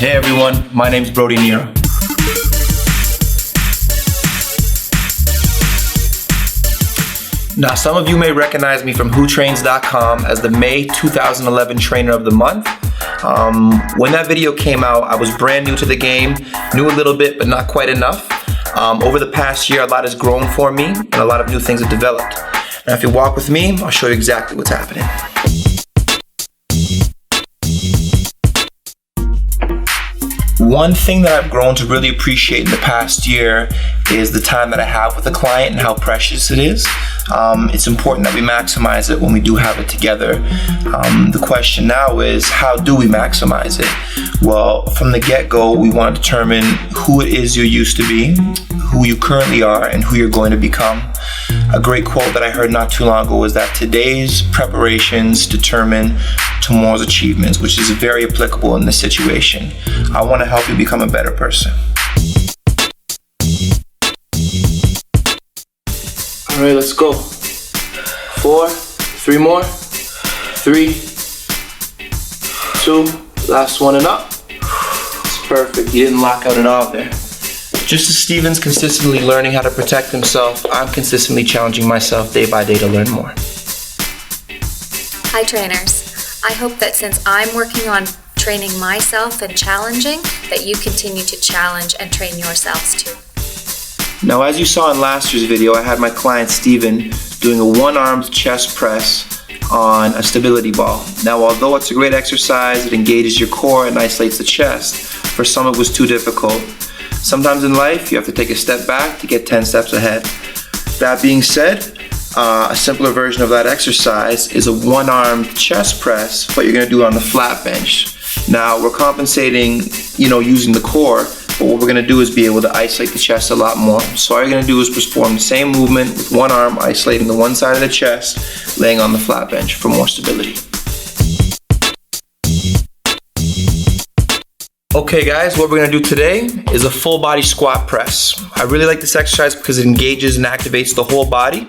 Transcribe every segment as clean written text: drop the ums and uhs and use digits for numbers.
Hey everyone, my name's Brodie Nero. Now, some of you may recognize me from WhoTrains.com as the May 2011 Trainer of the Month. When that video came out, I was brand new to the game, knew a little bit, but not quite enough. Over the past year, a lot has grown for me, and a lot of new things have developed. Now, if you walk with me, I'll show you exactly what's happening. One thing that I've grown to really appreciate in the past year is the time that I have with a client and how precious it is. It's important that we maximize it when we do have it together. The question now is, how do we maximize it? Well, from the get-go, we want to determine who it is you used to be, who you currently are, and who you're going to become. A great quote that I heard not too long ago was that today's preparations determine tomorrow's achievements, which is very applicable in this situation. I want to help you become a better person. All right, let's go. 4, 3 more. 3, 2, last one and up. It's perfect. You didn't lock out at all there. Just as Steven's consistently learning how to protect himself, I'm consistently challenging myself day by day to learn more. Hi trainers. I hope that since I'm working on training myself and challenging, that you continue to challenge and train yourselves too. Now, as you saw in last year's video, I had my client Steven doing a one-armed chest press on a stability ball. Now, although it's a great exercise, it engages your core and isolates the chest, for some it was too difficult. Sometimes in life, you have to take a step back to get 10 steps ahead. That being said, a simpler version of that exercise is a one-armed chest press, but you're gonna do it on the flat bench. Now, we're compensating, using the core, but what we're gonna do is be able to isolate the chest a lot more. So all you're gonna do is perform the same movement with one arm, isolating the one side of the chest, laying on the flat bench for more stability. Okay guys, what we're gonna do today is a full body squat press. I really like this exercise because it engages and activates the whole body.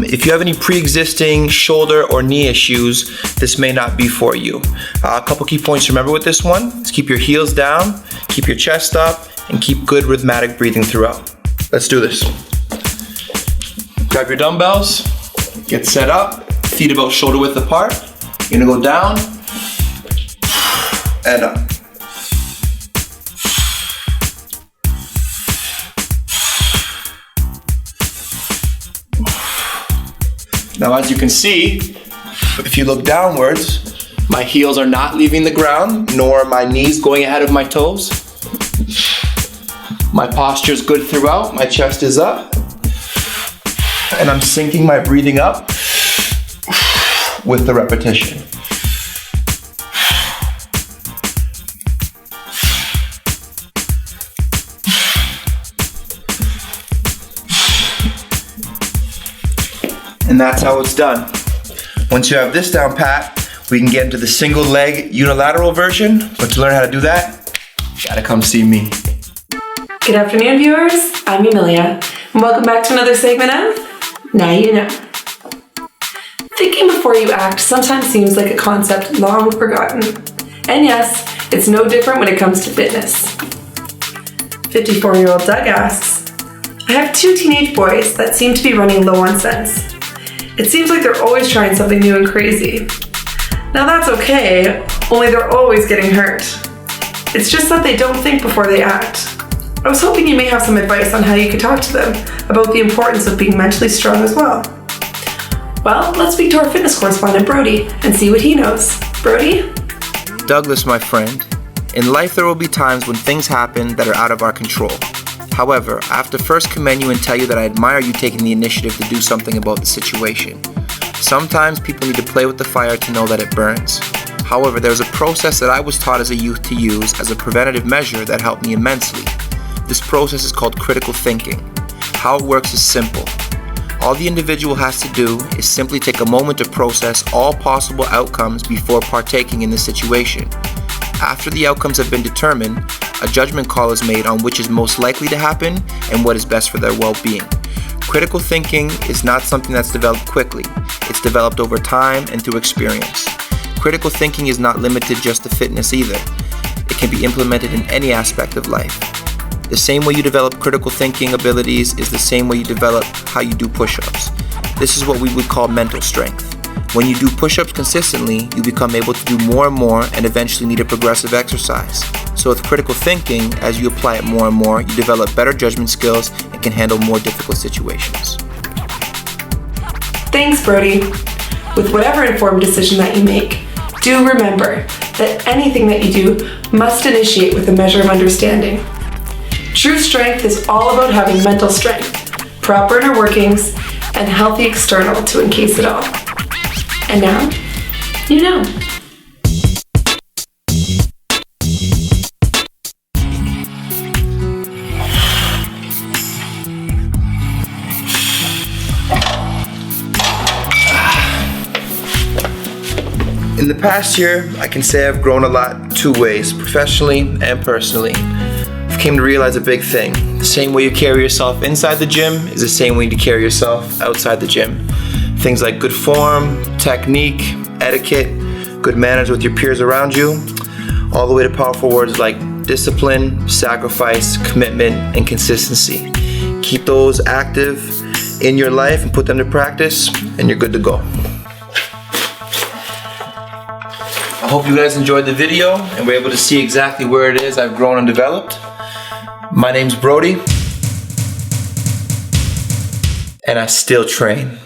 If you have any pre-existing shoulder or knee issues, this may not be for you. A couple key points to remember with this one is keep your heels down, keep your chest up, and keep good rhythmic breathing throughout. Let's do this. Grab your dumbbells, get set up, feet about shoulder width apart. You're gonna go down and up. Now, as you can see, if you look downwards, my heels are not leaving the ground, nor are my knees going ahead of my toes. My posture is good throughout, my chest is up, and I'm syncing my breathing up with the repetition. And that's how it's done. Once you have this down pat, we can get into the single leg unilateral version, but to learn how to do that, you gotta come see me. Good afternoon, viewers. I'm Emilia, and welcome back to another segment of Now You Know. Thinking before you act sometimes seems like a concept long forgotten. And yes, it's no different when it comes to fitness. 54-year-old Doug asks, I have 2 teenage boys that seem to be running low on sense. It seems like they're always trying something new and crazy. Now that's okay, only they're always getting hurt. It's just that they don't think before they act. I was hoping you may have some advice on how you could talk to them about the importance of being mentally strong as well. Well, let's speak to our fitness correspondent, Brodie, and see what he knows. Brodie? Douglas, my friend, in life there will be times when things happen that are out of our control. However, I have to first commend you and tell you that I admire you taking the initiative to do something about the situation. Sometimes people need to play with the fire to know that it burns. However, there's a process that I was taught as a youth to use as a preventative measure that helped me immensely. This process is called critical thinking. How it works is simple. All the individual has to do is simply take a moment to process all possible outcomes before partaking in the situation. After the outcomes have been determined, a judgment call is made on which is most likely to happen and what is best for their well-being. Critical thinking is not something that's developed quickly. It's developed over time and through experience. Critical thinking is not limited just to fitness either. It can be implemented in any aspect of life. The same way you develop critical thinking abilities is the same way you develop how you do push-ups. This is what we would call mental strength. When you do push-ups consistently, you become able to do more and more and eventually need a progressive exercise. So with critical thinking, as you apply it more and more, you develop better judgment skills and can handle more difficult situations. Thanks, Brodie. With whatever informed decision that you make, do remember that anything that you do must initiate with a measure of understanding. True strength is all about having mental strength, proper inner workings, and healthy external to encase it all. And now, you know. In the past year, I can say I've grown a lot 2 ways, professionally and personally. I've came to realize a big thing. The same way you carry yourself inside the gym is the same way to carry yourself outside the gym. Things like good form, technique, etiquette, good manners with your peers around you, all the way to powerful words like discipline, sacrifice, commitment, and consistency. Keep those active in your life and put them to practice, and you're good to go. I hope you guys enjoyed the video and were able to see exactly where it is I've grown and developed. My name's Brodie, and I still train.